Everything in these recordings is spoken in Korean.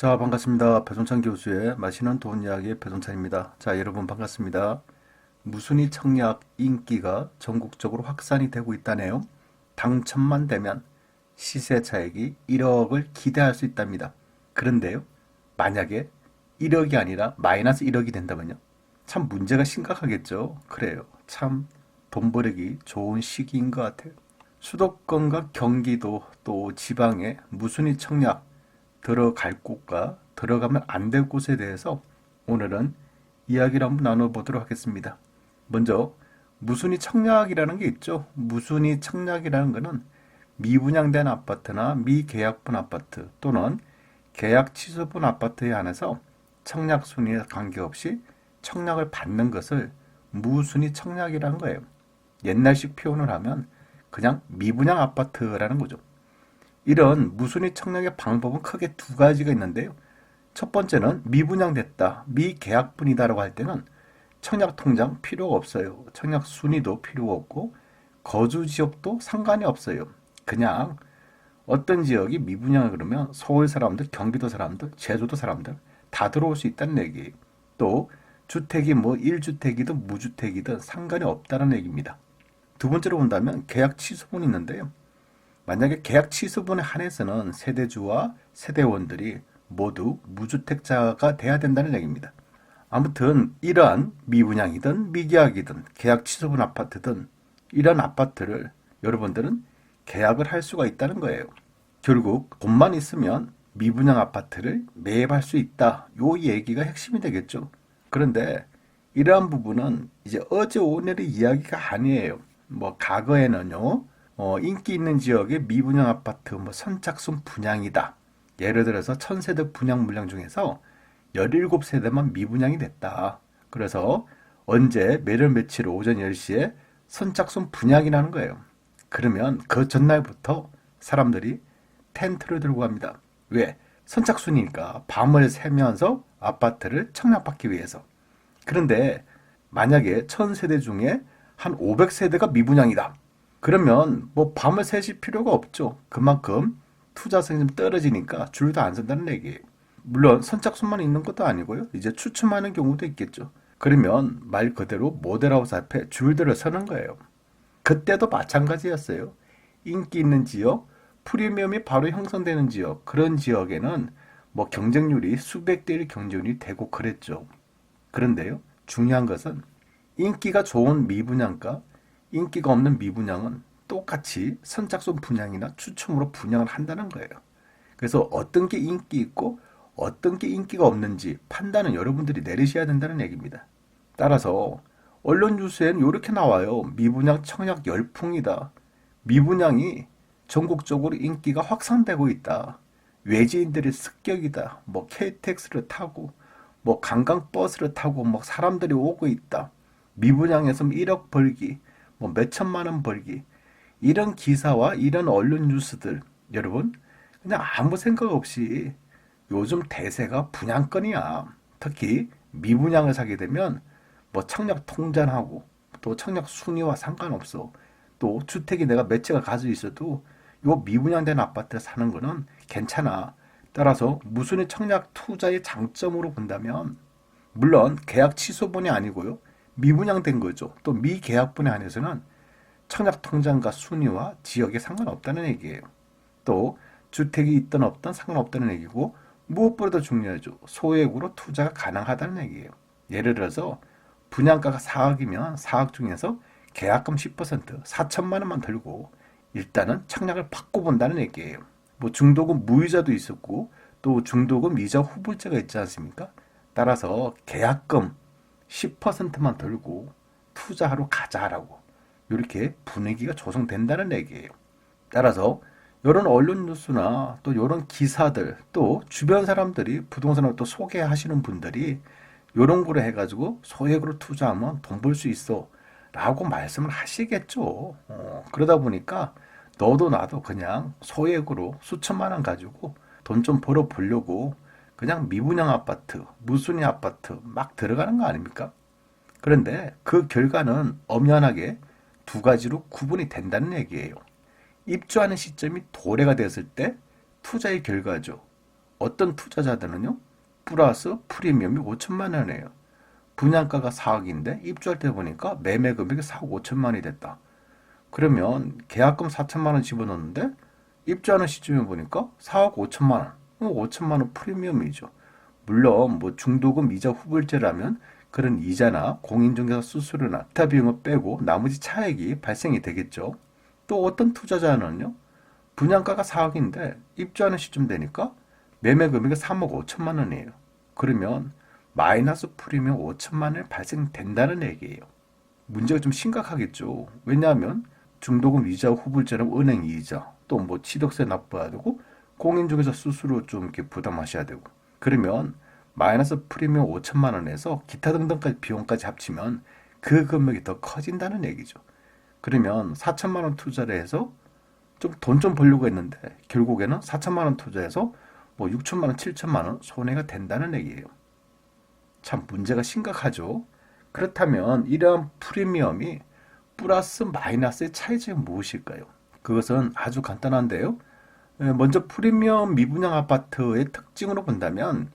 자, 반갑습니다. 배종찬 교수의 맛있는 돈 이야기의 배종찬입니다. 자, 여러분 반갑습니다. 무순위 청약 인기가 전국적으로 확산이 되고 있다네요. 당첨만 되면 시세 차익이 1억을 기대할 수 있답니다. 그런데요, 만약에 1억이 아니라 마이너스 1억이 된다면요? 참 문제가 심각하겠죠. 그래요. 참 돈 벌기 좋은 시기인 것 같아요. 수도권과 경기도 또 지방에 무순위 청약 들어갈 곳과 들어가면 안 될 곳에 대해서 오늘은 이야기를 한번 나눠보도록 하겠습니다. 먼저 무순위 청약이라는 게 있죠. 무순위 청약이라는 것은 미분양된 아파트나 미계약분 아파트 또는 계약 취소분 아파트에 한해서 청약 순위에 관계없이 청약을 받는 것을 무순위 청약이라는 거예요. 옛날식 표현을 하면 그냥 미분양 아파트라는 거죠. 이런 무순위 청약의 방법은 크게 두 가지가 있는데요. 첫 번째는 미분양됐다, 미계약분이다라고 할 때는 청약 통장 필요가 없어요. 청약 순위도 필요가 없고 거주 지역도 상관이 없어요. 그냥 어떤 지역이 미분양을 그러면 서울 사람들, 경기도 사람들, 제주도 사람들 다 들어올 수 있다는 얘기예요. 또 주택이 뭐 1주택이든 무주택이든 상관이 없다는 얘기입니다. 두 번째로 본다면 계약 취소분이 있는데요. 만약에 계약 취소분에 한해서는 세대주와 세대원들이 모두 무주택자가 돼야 된다는 얘기입니다. 아무튼 이러한 미분양이든 미계약이든 계약 취소분 아파트든 이런 아파트를 여러분들은 계약을 할 수가 있다는 거예요. 결국 돈만 있으면 미분양 아파트를 매입할 수 있다. 요 얘기가 핵심이 되겠죠. 그런데 이러한 부분은 이제 어제 오늘의 이야기가 아니에요. 뭐 과거에는요. 인기 있는 지역의 미분양 아파트 선착순 분양이다. 예를 들어서 1000세대 분양 물량 중에서 17세대만 미분양이 됐다. 그래서 언제 매일 며칠 오전 10시에 선착순 분양이라는 거예요. 그러면 그 전날부터 사람들이 텐트를 들고 갑니다. 왜? 선착순이니까 밤을 새면서 아파트를 청약받기 위해서. 그런데 만약에 1000세대 중에 한 500세대가 미분양이다. 그러면 뭐 밤을 새실 필요가 없죠. 그만큼 투자성이 좀 떨어지니까 줄도 안 선다는 얘기예요. 물론 선착순만 있는 것도 아니고요. 이제 추첨하는 경우도 있겠죠. 그러면 말 그대로 모델하우스 앞에 줄들을 서는 거예요. 그때도 마찬가지였어요. 인기 있는 지역, 프리미엄이 바로 형성되는 지역, 그런 지역에는 뭐 경쟁률이 수백 대 1 경쟁률이 되고 그랬죠. 그런데요, 중요한 것은 인기가 좋은 미분양가, 인기가 없는 미분양은 똑같이 선착순 분양이나 추첨으로 분양을 한다는 거예요. 그래서 어떤 게 인기 있고 어떤 게 인기가 없는지 판단은 여러분들이 내리셔야 된다는 얘기입니다. 따라서 언론 뉴스에는 이렇게 나와요. 미분양 청약 열풍이다. 미분양이 전국적으로 인기가 확산되고 있다. 외지인들의 습격이다. 뭐 KTX를 타고 뭐 관광버스를 타고 뭐 사람들이 오고 있다. 미분양에서 1억 벌기, 뭐 몇천만 원 벌기. 이런 기사와 이런 언론 뉴스들, 여러분, 그냥 아무 생각 없이 요즘 대세가 분양권이야. 특히 미분양을 사게 되면 뭐 청약 통장하고 또 청약 순위와 상관없어. 또 주택이 내가 몇 채가 가지고 있어도 요 미분양된 아파트 사는 거는 괜찮아. 따라서 무순위 청약 투자의 장점으로 본다면 물론 계약 취소분이 아니고요. 미분양된 거죠. 또 미계약분에 한해서는 청약 통장과 순위와 지역에 상관없다는 얘기예요. 또 주택이 있든 없든 상관없다는 얘기고 무엇보다도 중요하죠. 소액으로 투자가 가능하다는 얘기예요. 예를 들어서 분양가가 4억이면 4억 중에서 계약금 10% 4천만 원만 들고 일단은 청약을 받고 본다는 얘기예요. 뭐 중도금 무이자도 있었고 또 중도금 이자 후불제가 있지 않습니까? 따라서 계약금 10%만 들고 투자하러 가자라고 이렇게 분위기가 조성된다는 얘기예요. 따라서 이런 언론 뉴스나 또 이런 기사들 또 주변 사람들이 부동산을 또 소개하시는 분들이 이런 거를 해가지고 소액으로 투자하면 돈 벌 수 있어 라고 말씀을 하시겠죠. 그러다 보니까 너도 나도 그냥 소액으로 수천만 원 가지고 돈 좀 벌어 보려고 그냥 미분양 아파트, 무순위 아파트 막 들어가는 거 아닙니까? 그런데 그 결과는 엄연하게 두 가지로 구분이 된다는 얘기예요. 입주하는 시점이 도래가 됐을 때 투자의 결과죠. 어떤 투자자들은요, 플러스 프리미엄이 5천만 원이에요. 분양가가 4억인데 입주할 때 보니까 매매 금액이 4억 5천만 원이 됐다. 그러면 계약금 4천만 원 집어넣는데 입주하는 시점에 보니까 4억 5천만 원. 5천만 원 프리미엄이죠. 물론 뭐 중도금 이자 후불제라면 그런 이자나 공인중개사 수수료나 기타 비용을 빼고 나머지 차액이 발생이 되겠죠. 또 어떤 투자자는요, 분양가가 4억인데 입주하는 시점 되니까 매매 금액이 3억 5천만 원이에요. 그러면 마이너스 프리미엄 5천만 원이 발생된다는 얘기예요. 문제가 좀 심각하겠죠. 왜냐하면 중도금 이자 후불제는 은행 이자, 또 뭐 취득세 납부해야 되고 공인중개사 수수료 좀 이렇게 부담하셔야 되고, 그러면 마이너스 프리미엄 5천만 원에서 기타 등등까지 비용까지 합치면 그 금액이 더 커진다는 얘기죠. 그러면 4천만 원 투자를 해서 좀 돈 좀 벌려고 했는데 결국에는 4천만 원 투자해서 뭐 6천만 원, 7천만 원 손해가 된다는 얘기예요. 참 문제가 심각하죠. 그렇다면 이러한 프리미엄이 플러스 마이너스의 차이점이 무엇일까요? 그것은 아주 간단한데요. 먼저 프리미엄 미분양 아파트의 특징으로 본다면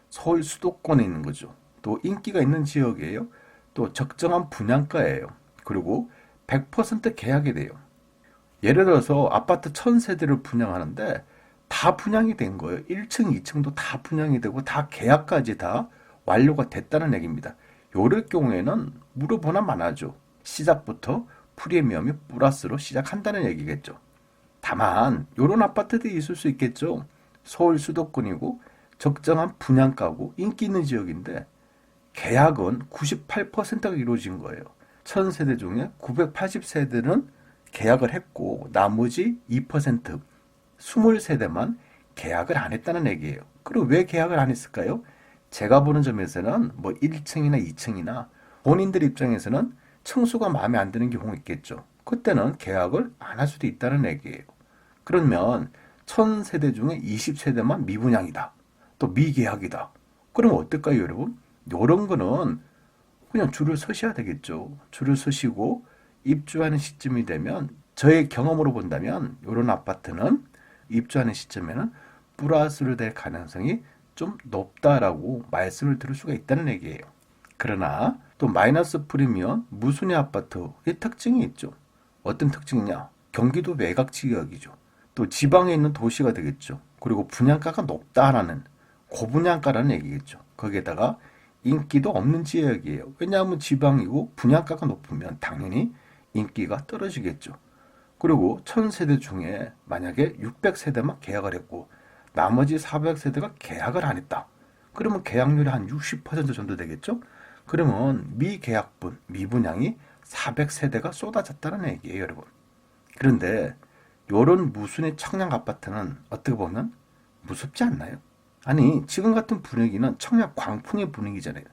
서울 수도권에 있는 거죠. 또 인기가 있는 지역이에요. 또 적정한 분양가예요. 그리고 100% 계약이 돼요. 예를 들어서 아파트 1000세대를 분양하는데 다 분양이 된 거예요. 1층, 2층도 다 분양이 되고 다 계약까지 다 완료가 됐다는 얘기입니다. 이럴 경우에는 물어보나 마나죠. 시작부터 프리미엄이 플러스로 시작한다는 얘기겠죠. 다만 이런 아파트들이 있을 수 있겠죠. 서울 수도권이고 적정한 분양가고 인기 있는 지역인데 계약은 98%가 이루어진 거예요. 1000세대 중에 980세대는 계약을 했고 나머지 2%, 20세대만 계약을 안 했다는 얘기예요. 그럼 왜 계약을 안 했을까요? 제가 보는 점에서는 뭐 1층이나 2층이나 본인들 입장에서는 층수가 마음에 안 드는 경우가 있겠죠. 그때는 계약을 안 할 수도 있다는 얘기예요. 그러면 1000세대 중에 20세대만 미분양이다. 또 미계약이다. 그럼 어떨까요, 여러분? 이런 거는 그냥 줄을 서셔야 되겠죠. 줄을 서시고 입주하는 시점이 되면 저의 경험으로 본다면 이런 아파트는 입주하는 시점에는 플러스를 될 가능성이 좀 높다라고 말씀을 드릴 수가 있다는 얘기예요. 그러나 또 마이너스 프리미엄 무순위 아파트의 특징이 있죠. 어떤 특징이냐? 경기도 외곽 지역이죠. 또 지방에 있는 도시가 되겠죠. 그리고 분양가가 높다라는 고분양가라는 얘기겠죠. 거기에다가 인기도 없는 지역이에요. 왜냐하면 지방이고 분양가가 높으면 당연히 인기가 떨어지겠죠. 그리고 1000세대 중에 만약에 600세대만 계약을 했고 나머지 400세대가 계약을 안 했다. 그러면 계약률이 한 60% 정도 되겠죠? 그러면 미계약분, 미분양이 400세대가 쏟아졌다는 얘기예요, 여러분. 그런데 이런 무순위 청약 아파트는 어떻게 보면 무섭지 않나요? 아니, 지금 같은 분위기는 청약 광풍의 분위기잖아요.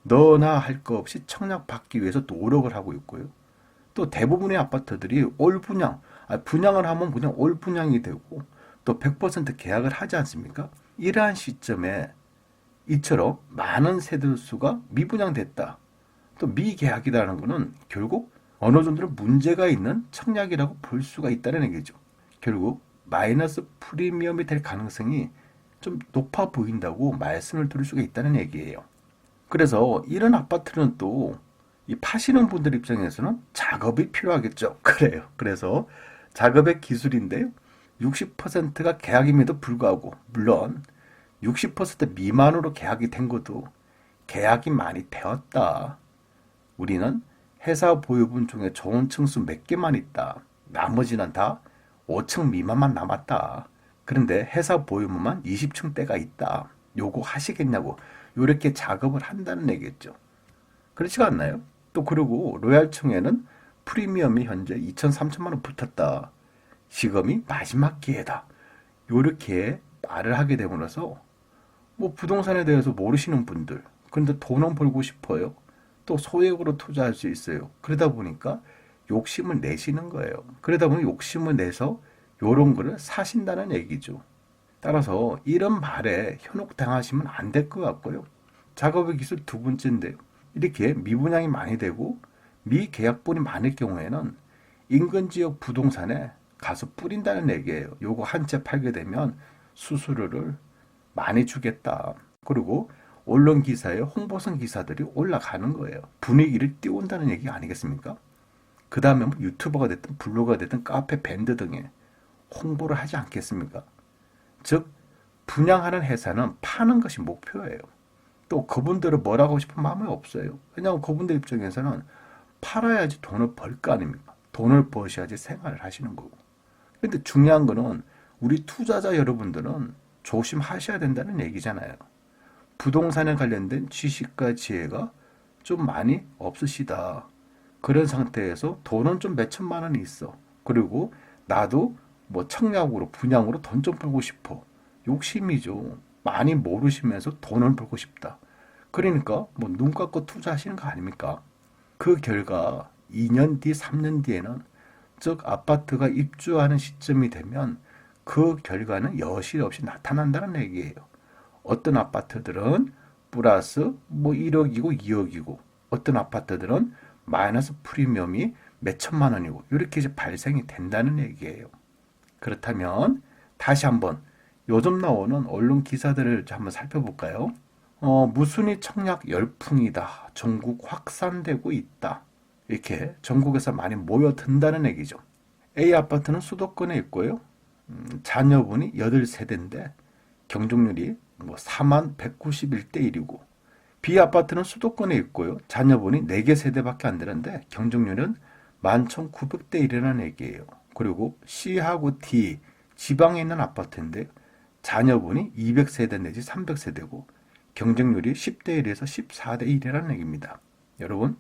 너나 할 거 없이 청약 받기 위해서 노력을 하고 있고요. 또 대부분의 아파트들이 올 분양, 분양을 하면 그냥 올 분양이 되고 또 100% 계약을 하지 않습니까? 이러한 시점에 이처럼 많은 세대수가 미분양됐다. 또 미계약이라는 것은 결국 어느 정도 문제가 있는 청약이라고 볼 수가 있다는 얘기죠. 결국 마이너스 프리미엄이 될 가능성이 좀 높아 보인다고 말씀을 드릴 수가 있다는 얘기예요. 그래서 이런 아파트는 또 이 파시는 분들 입장에서는 작업이 필요하겠죠. 그래요. 그래서 작업의 기술인데요. 60%가 계약임에도 불구하고 물론 60% 미만으로 계약이 된 것도 계약이 많이 되었다. 우리는 회사 보유분 중에 좋은 층수 몇 개만 있다. 나머지는 다 5층 미만만 남았다. 그런데 회사 보유분만 20층대가 있다. 요거 하시겠냐고 이렇게 작업을 한다는 얘기겠죠. 그렇지가 않나요? 또 그리고 로얄층에는 프리미엄이 현재 2천, 3천만 원 붙었다. 지금이 마지막 기회다. 이렇게 말을 하게 되면서 뭐 부동산에 대해서 모르시는 분들, 그런데 돈은 벌고 싶어요. 또 소액으로 투자할 수 있어요. 그러다 보니까 욕심을 내시는 거예요. 그러다 보니 욕심을 내서 이런 거를 사신다는 얘기죠. 따라서 이런 말에 현혹당하시면 안 될 것 같고요. 작업의 기술 두 번째인데요. 이렇게 미분양이 많이 되고 미계약분이 많을 경우에는 인근 지역 부동산에 가서 뿌린다는 얘기예요. 요거 한 채 팔게 되면 수수료를 많이 주겠다. 그리고 언론 기사에 홍보성 기사들이 올라가는 거예요. 분위기를 띄운다는 얘기 아니겠습니까? 그 다음에 뭐 유튜버가 됐든 블로거가 됐든 카페 밴드 등에 홍보를 하지 않겠습니까? 즉 분양하는 회사는 파는 것이 목표예요. 또 그분들은 뭐라고 하고 싶은 마음이 없어요. 왜냐하면 그분들 입장에서는 팔아야지 돈을 벌 거 아닙니까? 돈을 버셔야지 생활을 하시는 거고. 근데 중요한 거는 우리 투자자 여러분들은 조심하셔야 된다는 얘기잖아요. 부동산에 관련된 지식과 지혜가 좀 많이 없으시다. 그런 상태에서 돈은 좀 몇천만 원이 있어. 그리고 나도 뭐 청약으로 분양으로 돈 좀 벌고 싶어. 욕심이죠. 많이 모르시면서 돈을 벌고 싶다. 그러니까 뭐 눈 감고 투자하시는 거 아닙니까? 그 결과 2년 뒤, 3년 뒤에는 즉 아파트가 입주하는 시점이 되면 그 결과는 여실없이 나타난다는 얘기예요. 어떤 아파트들은 플러스 뭐 1억이고 2억이고 어떤 아파트들은 마이너스 프리미엄이 몇 천만 원이고 이렇게 이제 발생이 된다는 얘기예요. 그렇다면 다시 한번 요즘 나오는 언론 기사들을 한번 살펴볼까요? 무순위 청약 열풍이다. 전국 확산되고 있다. 이렇게 전국에서 많이 모여든다는 얘기죠. A 아파트는 수도권에 있고요. 자녀분이 8세대인데 경쟁률이 뭐 4만 191대 1이고 B 아파트는 수도권에 있고요. 자녀분이 4개 세대밖에 안 되는데 경쟁률은 11,900대 1이라는 얘기예요. 그리고 C하고 D 지방에 있는 아파트인데 자녀분이 200세대 내지 300세대고 경쟁률이 10대 1에서 14대 1이라는 얘기입니다. 여러분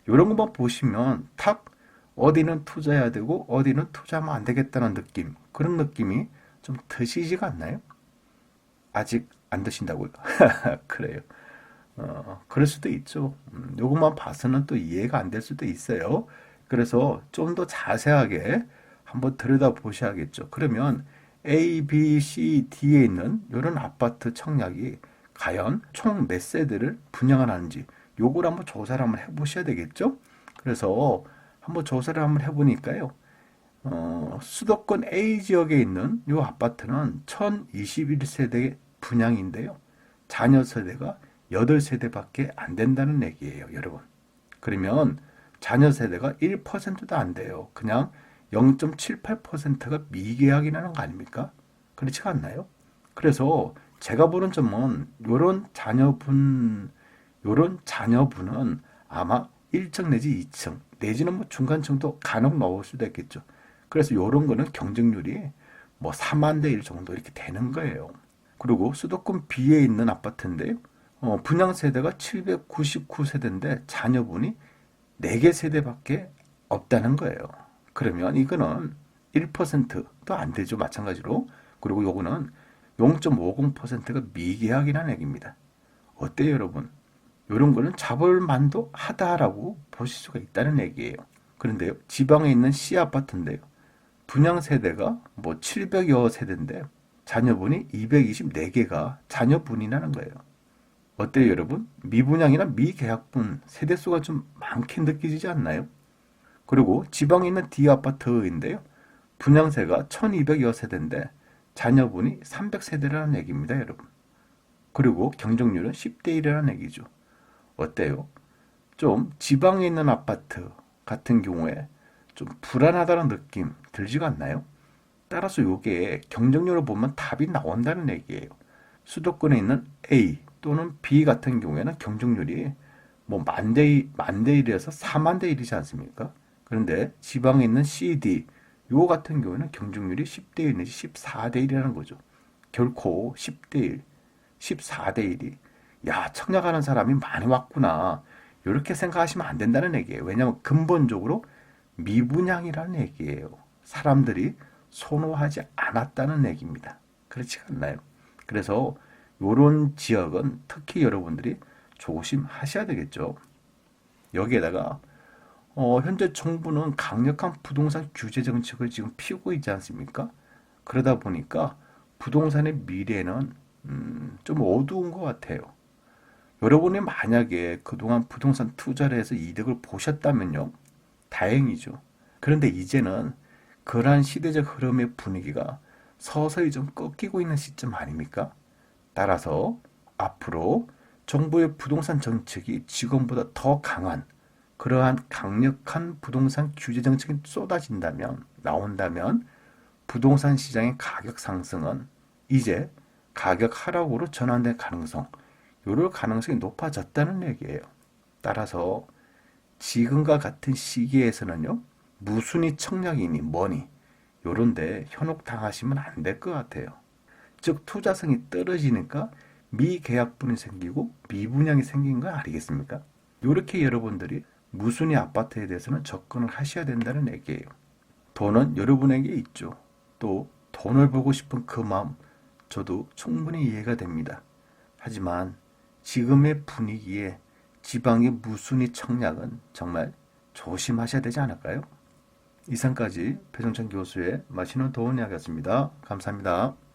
이런 것만 보시면 탁 어디는 투자해야 되고 어디는 투자하면 안 되겠다는 느낌 그런 느낌이 좀 드시지가 않나요? 아직 안 드신다고요? 그래요. 그럴 수도 있죠. 요것만 봐서는 또 이해가 안 될 수도 있어요. 그래서 좀 더 자세하게 한번 들여다보셔야겠죠. 그러면 A, B, C, D에 있는 이런 아파트 청약이 과연 총 몇 세대를 분양을 하는지 요걸 한번 조사를 한번 해보셔야 되겠죠. 그래서 한번 조사를 한번 해보니까요. 수도권 A 지역에 있는 이 아파트는 1021세대 분양인데요. 자녀 세대가 8세대밖에 안 된다는 얘기예요, 여러분. 그러면 자녀 세대가 1%도 안 돼요. 그냥 0.78%가 미계약이라는 거 아닙니까? 그렇지 않나요? 그래서 제가 보는 점은 요런 자녀분은 아마 1층 내지 2층 내지는 뭐 중간층도 간혹 넣을 수도 있겠죠. 그래서 요런 거는 경쟁률이 뭐 4만 대 1 정도 이렇게 되는 거예요. 그리고 수도권 B에 있는 아파트인데요. 분양 세대가 799세대인데 자녀분이 4개 세대밖에 없다는 거예요. 그러면 이거는 1%도 안 되죠. 마찬가지로. 그리고 요거는 0.50%가 미계약이라는 얘기입니다. 어때요, 여러분? 이런 거는 잡을만도 하다라고 보실 수가 있다는 얘기예요. 그런데요, 지방에 있는 C 아파트인데요. 분양 세대가 뭐 700여 세대인데 자녀분이 224개가 자녀분이라는 거예요. 어때요, 여러분? 미분양이나 미계약분 세대수가 좀 많게 느껴지지 않나요? 그리고 지방에 있는 D 아파트인데요. 분양세가 1200여 세대인데 자녀분이 300세대라는 얘기입니다, 여러분. 그리고 경쟁률은 10대 1이라는 얘기죠. 어때요? 좀 지방에 있는 아파트 같은 경우에 좀 불안하다는 느낌 들지가 않나요? 따라서 이게 경쟁률을 보면 답이 나온다는 얘기예요. 수도권에 있는 A 또는 B 같은 경우에는 경쟁률이 뭐 만대 1에서 4만 대 1이지 않습니까? 그런데 지방에 있는 C, D 요 같은 경우에는 경쟁률이 10대 1 내지 14대 1이라는 거죠. 결코 10대 1, 14대 1이 야 청약하는 사람이 많이 왔구나 이렇게 생각하시면 안 된다는 얘기예요. 왜냐하면 근본적으로 미분양이라는 얘기예요. 사람들이 선호하지 않았다는 얘기입니다. 그렇지 않나요? 그래서 이런 지역은 특히 여러분들이 조심하셔야 되겠죠. 여기에다가 현재 정부는 강력한 부동산 규제 정책을 지금 피우고 있지 않습니까? 그러다 보니까 부동산의 미래는 좀 어두운 것 같아요. 여러분이 만약에 그동안 부동산 투자를 해서 이득을 보셨다면요, 다행이죠. 그런데 이제는 그러한 시대적 흐름의 분위기가 서서히 좀 꺾이고 있는 시점 아닙니까? 따라서 앞으로 정부의 부동산 정책이 지금보다 더 강한 그러한 강력한 부동산 규제 정책이 나온다면 부동산 시장의 가격 상승은 이제 가격 하락으로 전환될 요럴 가능성이 높아졌다는 얘기예요. 따라서 지금과 같은 시기에서는요, 무순위 청약이니 뭐니 요런데 현혹당하시면 안 될 것 같아요. 즉 투자성이 떨어지니까 미계약분이 생기고 미분양이 생긴 거 아니겠습니까? 이렇게 여러분들이 무순위 아파트에 대해서는 접근을 하셔야 된다는 얘기예요. 돈은 여러분에게 있죠. 또 돈을 벌고 싶은 그 마음 저도 충분히 이해가 됩니다. 하지만 지금의 분위기에 지방의 무순위 청약은 정말 조심하셔야 되지 않을까요? 이상까지 배종찬 교수의 맛있는 도움 이야기였습니다. 감사합니다.